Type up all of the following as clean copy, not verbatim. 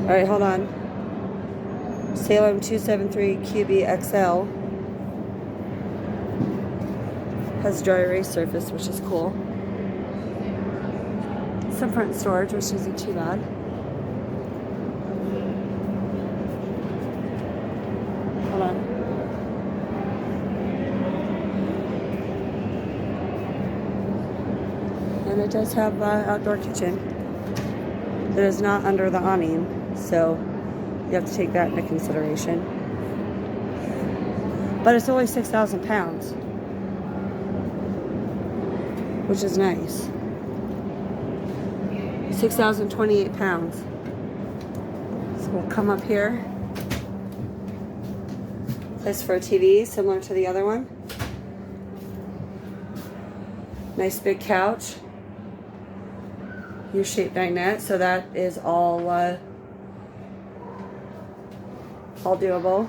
Alright, hold on. Salem 273QBXL. Has dry erase surface, which is cool. Some front storage, which isn't too bad. Hold on. And it does have an outdoor kitchen. It is not under the awning, so you have to take that into consideration. But it's only 6,000 pounds, which is nice. 6,028 pounds. So we'll come up here. Place for a TV, similar to the other one. Nice big couch. U-shaped dinette, so that is all doable.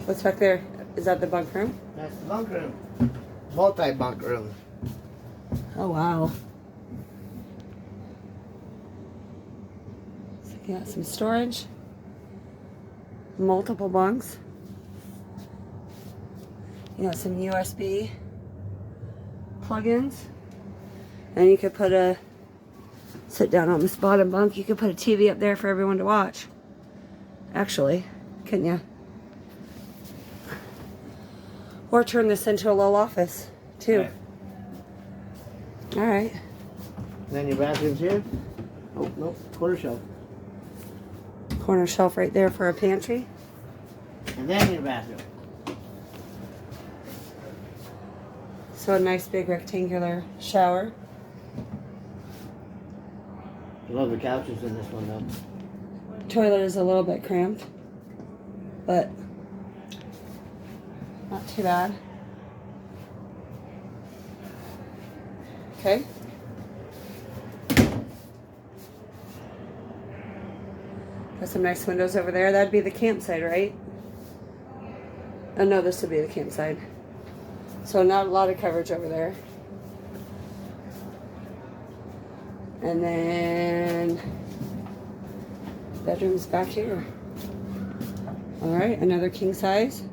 What's back there? Is that the bunk room? That's the bunk room. Multi-bunk room. Oh wow. So you got some storage. Multiple bunks. You got some USB plug-ins. And you could put sit down on this bottom bunk, you could put a TV up there for everyone to watch. Actually, couldn't you? Or turn this into a little office, too. Alright. Then your bathroom's here. Oh, nope, quarter shelf. Corner shelf right there for a pantry. And then your bathroom. So a nice big rectangular shower. I love the couches in this one though. Toilet is a little bit cramped, but not too bad. Okay. Got some nice windows over there. That'd be the campsite, right? Oh no, this would be the campsite. So not a lot of coverage over there. And then bedroom's back here. All right, another king size.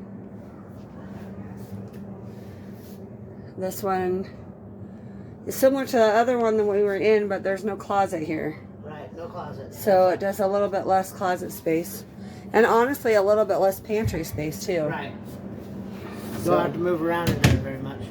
This one is similar to the other one that we were in, but there's no closet here. Right, no closet. So it does a little bit less closet space. And honestly, a little bit less pantry space too. Right. Don't have to move around in there very much.